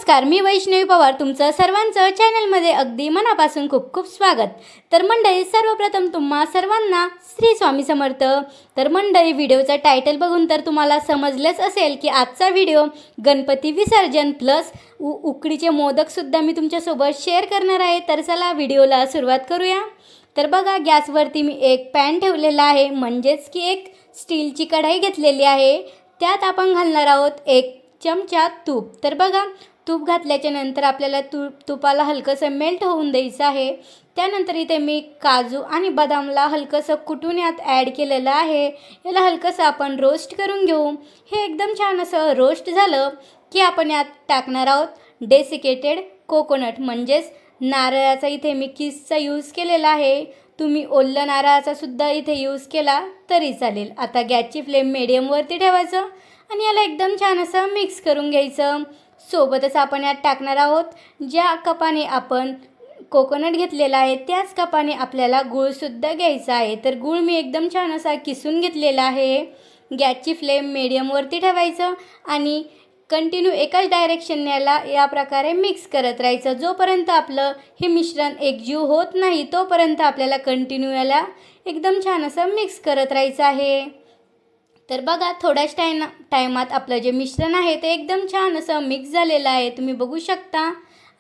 नमस्कार, मी वैष्णवी पवार तुमचं सर्वांचं चॅनलमध्ये अगदी मनापासून खूप खूप स्वागत। तर मंडळी, सर्वप्रथम तुम्हा सर्वांना श्री स्वामी समर्थ। तर मंडळी, व्हिडिओचा टायटल बघून तर तुम्हाला समजलंच असेल की आजचा व्हिडिओ गणपती विसर्जन प्लस उकडीचे मोदक सुद्धा मी तुमच्यासोबत शेअर करणार आहे। तर चला व्हिडिओला सुरुवात करूया। तर बघा, गॅसवरती मी एक पॅन ठेवलेला आहे, म्हणजेच की एक स्टीलची कढाई घेतलेली आहे। त्यात आपण घालणार आहोत एक चमचा तूप। तर बघा, तूप घातल्याच्या नंतर आपल्याला तुपाला हलकंसं मेल्ट होऊन द्यायचं आहे। त्यानंतर इथे मी काजू आणि बदामला हलकंसं कुटून यात ॲड केलेलं आहे। याला हलकंसं आपण रोस्ट करून घेऊ। हे एकदम छान असं रोस्ट झालं की आपण यात टाकणार आहोत डेसिकेटेड कोकोनट, म्हणजेच नारळाचा इथे मी किसचा यूज केलेला आहे। तुम्ही ओल्या नारळाचा सुद्धा इथे यूज केला तरी चालेल। आता गॅसची फ्लेम मीडियमवरती ठेवायचं आणि याला एकदम छान असं मिक्स करून घ्यायचं। सोबतच आपण यात टाकणार आहोत ज्या कपाने आपण कोकोनट घेतलेला आहे त्याच कपाने आपल्याला गूळसुद्धा घ्यायचा आहे। तर गूळ मी एकदम छान असा किसून घेतलेला आहे। गॅसची फ्लेम मीडियमवरती ठेवायचं आणि कंटिन्यू एकाच डायरेक्शनने या प्रकारे मिक्स करत राहायचं। जोपर्यंत आपलं हे मिश्रण एकजीव होत नाही तोपर्यंत आपल्याला कंटिन्यू याला एकदम छान असं मिक्स करत राहायचं आहे। तर बघा, थोड्याच टायमात आपलं जे मिश्रण आहे ते एकदम छान असं मिक्स झालेलं आहे, तुम्ही बघू शकता।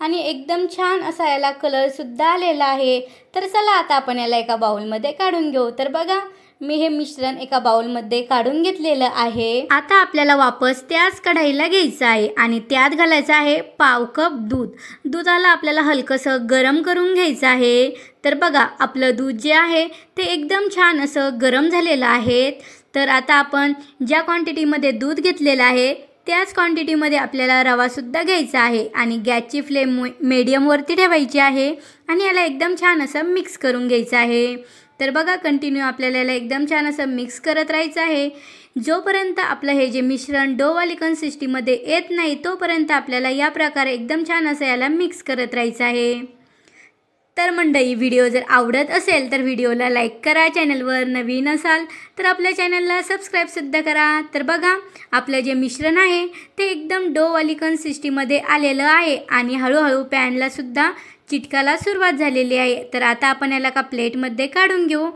आणि एकदम छान असा याला कलरसुद्धा आलेला आहे। तर चला आता आपण याला एका बाउलमध्ये काढून घेऊ। तर बघा, मी हे मिश्रण एका बाउलमध्ये काढून घेतलेलं आहे। आता आपल्याला वापस त्याच कढईला घ्यायचं आहे आणि त्यात घालायचं आहे पाव कप दूध। दुधाला आपल्याला हलकंसं गरम करून घ्यायचं आहे। तर बघा, आपलं दूध जे आहे ते एकदम छान असं गरम झालेलं आहे। तर आता आपण ज्या क्वांटिटीमध्ये दूध घेतलेलं आहे त्याच क्वांटिटीमध्ये आपल्याला रवासुद्धा घ्यायचा आहे आणि गॅसची फ्लेम मीडियमवरती ठेवायची आहे आणि याला एकदम छान असं मिक्स करून घ्यायचं आहे। तर बघा, कंटिन्यू आपल्याला याला एकदम छान असं मिक्स करत राहायचं आहे। जोपर्यंत आपलं हे जे मिश्रण डोवाली कन्सिस्टन्सीमध्ये येत नाही तोपर्यंत आपल्याला या प्रकारे एकदम छान असं याला मिक्स करत राहायचं आहे। तर मंडळी, व्हिडिओ जर आवडत असेल तर व्हिडिओला लाईक करा, चॅनलवर नवीन असाल तर आपल्या चॅनलला सबस्क्राईबसुद्धा करा। तर बघा, आपलं जे मिश्रण आहे ते एकदम डोवाली कन्सिस्टन्सीमध्ये आलेलं आहे आणि हळूहळू पॅनला सुद्धा चिटकायला सुरुवात झालेली आहे। तर आता आपण याला एका प्लेटमध्ये काढून घेऊ।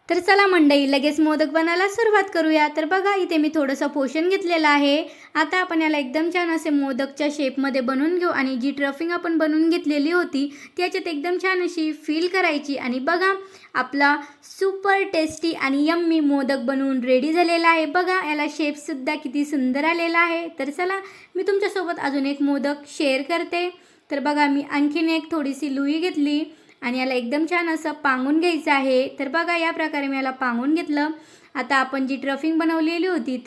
तर चला मंडळी, लगेच मोदक बनायला सुरुवात करूया। तर बघा, इथे मी थोडंसं पोषण घेतलेलं आहे। आता आपण याला एकदम छान असे मोदकच्या शेपमध्ये बनवून घेऊ आणि जी स्टफिंग आपण बनवून घेतलेली होती त्याच्यात एकदम छान अशी फिल करायची। आणि बघा, आपला सुपर टेस्टी आणि यम्मी मोदक बनवून रेडी झालेला आहे। बघा, याला शेपसुद्धा किती सुंदर आलेला आहे। तर चला, मी तुमच्यासोबत अजून एक मोदक शेअर करते। तर बघा, मी आणखीन एक थोडीशी लुई घेतली आणि याला एकदम छान असं पांगून घ्यायचं आहे। तर बघा, या प्रकारे मी याला पांगून घेतलं। आता आपण जी स्टफिंग बनवलेली होती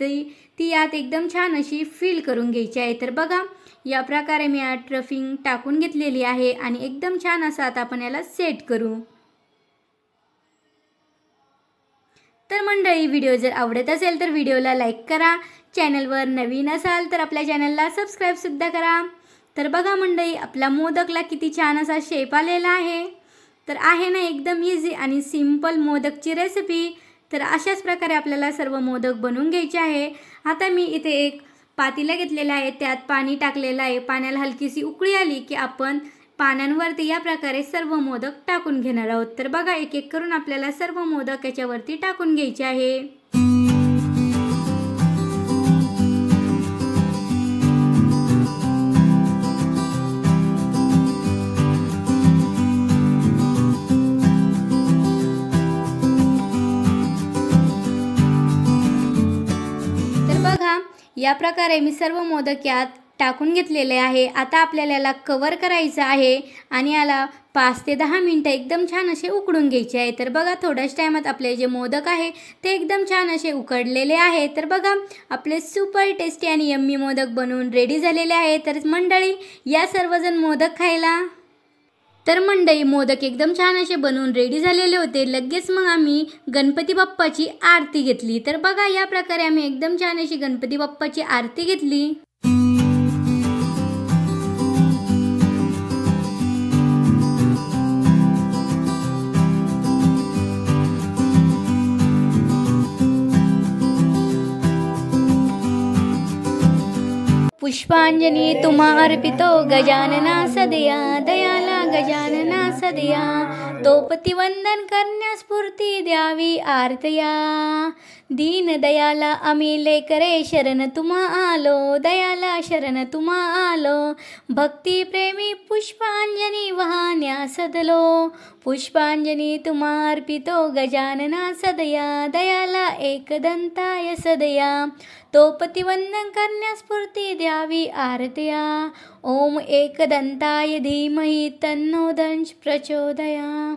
ती यात एकदम छान अशी फिल करून घ्यायची आहे। तर बघा, या प्रकारे मी यात स्टफिंग टाकून घेतलेली आहे आणि एकदम छान असं आता आपण याला सेट करू। तर मंडळी, व्हिडिओ जर आवडत असेल तर व्हिडिओला लाईक करा, चॅनलवर नवीन असाल तर आपल्या चॅनलला सबस्क्राईबसुद्धा करा। तर बघा मंडळी, आपला मोदकला किती छान असा शेप आलेला आहे। तर आहे ना एकदम इझी आणि सिंपल मोदकची रेसिपी। तर अशाच प्रकारे आपल्याला सर्व मोदक बनवून घ्यायचे आहे। आता मी इथे एक पातेलं घेतलेलं आहे, त्यात पाणी टाकलेलं आहे। पाण्याला हलकीशी उकळी आली की आपण पानांवरती या प्रकारे सर्व मोदक टाकून घेणार आहोत। तर बघा, एक एक करून आपल्याला सर्व मोदक याच्यावरती टाकून घ्यायचे आहे। या प्रकारे मी सर्व मोदक यात टाकून घेतलेले आहे। आता आपल्याला याला कव्हर करायचं आहे आणि याला 5 ते 10 मिनिटं एकदम छान असे उकडून घ्यायचे आहे। तर बघा, थोड्याच टायमात आपले जे मोदक आहे ते एकदम छान असे उकडलेले आहे। तर बघा, आपले सुपर टेस्टी आणि यम्मी मोदक बनवून रेडी झालेले आहे। तर मंडळी, या सर्वजण मोदक खायला। तर मंडळी, मोदक एकदम छान असे बनवून रेडी झालेले होते। लगेच मग आम्ही गणपती बाप्पाची आरती घेतली। तर बघा, या प्रकारे आम्ही एकदम छान अशी गणपती बाप्पाची आरती घेतली। पुष्प पुष्पांजली तुम्हा अर्पितो गजानना सदया दयाला गजानना सदया तोपती वंदन करण्यास स्फूर्ती द्यावी आरतया दीन दयाला आम्ही लेकरे शरण तुम्हा आलो दयाला शरण तुम्हा आलो भक्ती प्रेमी पुष्पांजली वाहण्या सदलो पुष्पांजली तुम्हा अर्पितो गजानना सदया दयाला एकदंताय सदया तोपती वंदन करण्यास स्फूर्ती द्यावी आरतया ओम एकदंताय धीमहि तन्नो दंश प्रचोदया।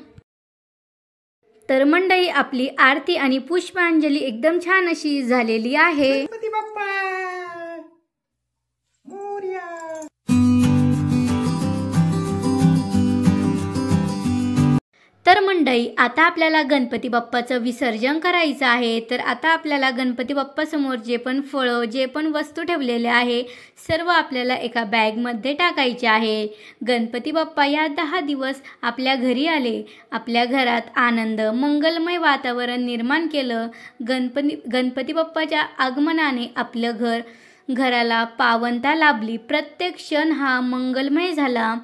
तर मंडळी आपली आरती आणि पुष्पांजली एकदम छान अशी झालेली आहे। गणपती बाप्पा मोरया। तर मंडळी आता आपल्याला गणपती बाप्पाचं विसर्जन करायचं आहे। तर आता आपल्याला गणपती बाप्पा समोर जे पण फळं जे पण वस्तू ठेवलेले आहे सर्व आपल्याला एका बॅगमध्ये टाकायचे आहे। गणपती बाप्पा या 10 दिवस आपल्या घरी आले, आपल्या घरात आनंद मंगलमय वातावरण निर्माण केलं। गणपती बाप्पाच्या आगमनाने आपलं घराला पावनता लाभली, प्रत्येक क्षण हा मंगलमय झाला।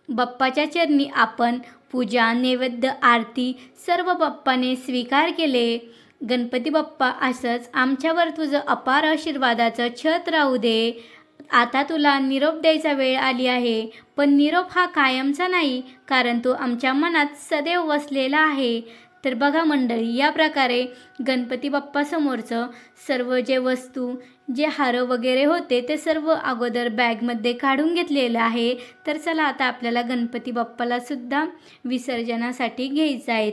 बाप्पाच्या चरणी आपण पूजा नैवेद्य आरती सर्व बाप्पाने स्वीकार केले। गणपती बाप्पा असंच आमच्यावर तुझं अपार आशीर्वादाचं छत्र राहू दे। आता तुला निरोप द्यायचा वेळ आली आहे, पण निरोप हा कायमचा नाही, कारण तो आमच्या मनात सदैव वसलेला आहे। तर बघा मंडळी या प्रकारे गणपती बाप्पा समोरचं सर्व जे वस्तू जे हार वगैरे होते ते सर्व अगोदर बॅगमध्ये काढून घेतलेलं आहे। तर चला आता आपल्याला गणपती बाप्पाला सुद्धा विसर्जनासाठी घ्यायचं आहे।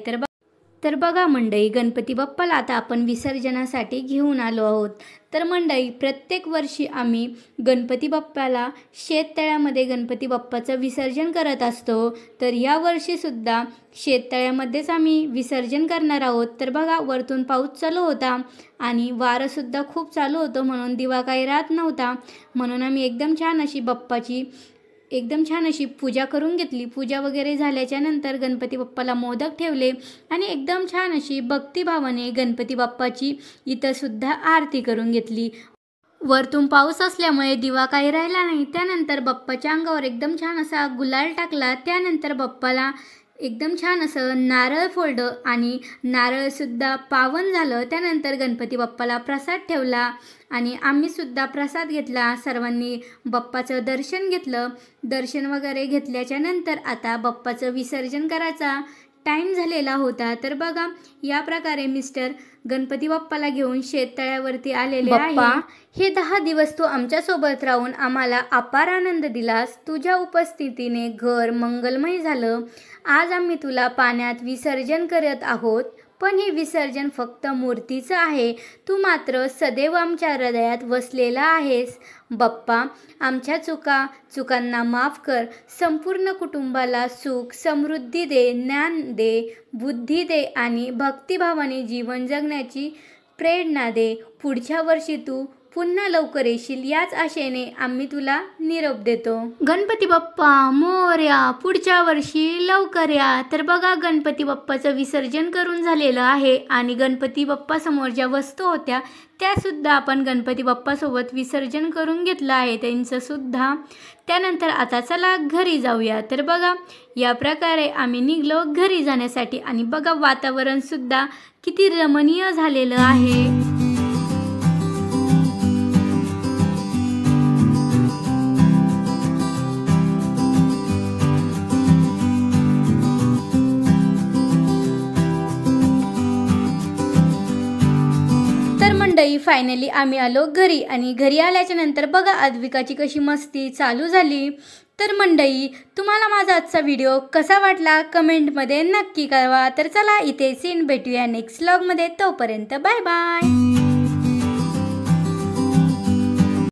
तर बघा मंडळी गणपती बाप्पाला आता आपण विसर्जनासाठी घेऊन आलो आहोत। तर मंडळी प्रत्येक वर्षी आम्ही गणपती बाप्पाला शेततळ्यामध्ये गणपती बाप्पाचं विसर्जन करत असतो। तर या वर्षी सुद्धा शेततळ्यामध्येच आम्ही विसर्जन करणार आहोत। तर बघा वरतून पाऊस चालू होता आणि वारं सुद्धा खूप चालू होतं, म्हणून दिवा काही राहत नव्हता, म्हणून आम्ही एकदम छान अशी पूजा करून घेतली। पूजा वगैरे झाल्याच्या नंतर गणपती बाप्पाला मोदक ठेवले आणि एकदम छान अशी भक्तिभावाने गणपती बाप्पाची इथं सुद्धा आरती करून घेतली। वरतून पाऊस असल्यामुळे दिवा काही राहिला नाही। त्यानंतर बाप्पाच्या अंगावर एकदम छान असा गुलाल टाकला। त्यानंतर बाप्पाला एकदम छान असं नारळ फोडलं आणि नारळ सुद्धा पावन झालं। त्यानंतर गणपती बाप्पाला प्रसाद ठेवला आणि आम्ही सुद्धा प्रसाद घेतला। सर्वांनी बाप्पाचं दर्शन घेतलं। दर्शन वगैरे घेतल्याच्या नंतर आता बाप्पाचं विसर्जन करायचा टाइम झालेला होता। तर बघा या प्रकारे मिस्टर गणपती बाप्पाला घेऊन शेततळ्यावरती आलेले आहे। हे 10 दिवस तू आमच्यासोबत राहून आम्हाला अपार आनंद दिलास, तुझ्या उपस्थितीने घर मंगलमय झालं। आज आम्ही तुला पाण्यात विसर्जन करत आहोत, पण हे विसर्जन फक्त मूर्तीचं आहे, तू मात्र सदैव आमच्या हृदयात वसलेला आहेस। बाप्पा आमच्या चुकांना माफ कर, संपूर्ण कुटुंबाला सुख समृद्धी दे, ज्ञान दे, बुद्धी दे आणि भक्तिभावाने जीवन जगण्याची प्रेरणा दे। पुढच्या वर्षी तू पुन्हा लवकर येशील याच आशेने आम्ही तुला निरोप देतो। गणपती बाप्पा मोरया, पुढच्या वर्षी लवकर या। तर बघा गणपती बाप्पाचं विसर्जन करून झालेलं आहे आणि गणपती बाप्पा समोर ज्या वस्तू होत्या त्या सुद्धा आपण गणपती बाप्पासोबत विसर्जन करून घेतलं आहे त्यांचं सुद्धा। त्यानंतर आता चला घरी जाऊया। तर बघा या प्रकारे आम्ही निघलो घरी जाण्यासाठी आणि बघा वातावरण सुद्धा किती रमणीय झालेलं आहे। फायनली आम्ही आलो घरी आणि घरी आल्याच्या नंतर बघा अद्विकाची कशी मस्ती चालू झाली। तर मंडळी तुम्हाला माझा आजचा व्हिडिओ कसा वाटला कमेंटमध्ये नक्की कळवा। तर चला इथे सीन भेटूया नेक्स्ट व्लॉगमध्ये, तोपर्यंत बाय बाय।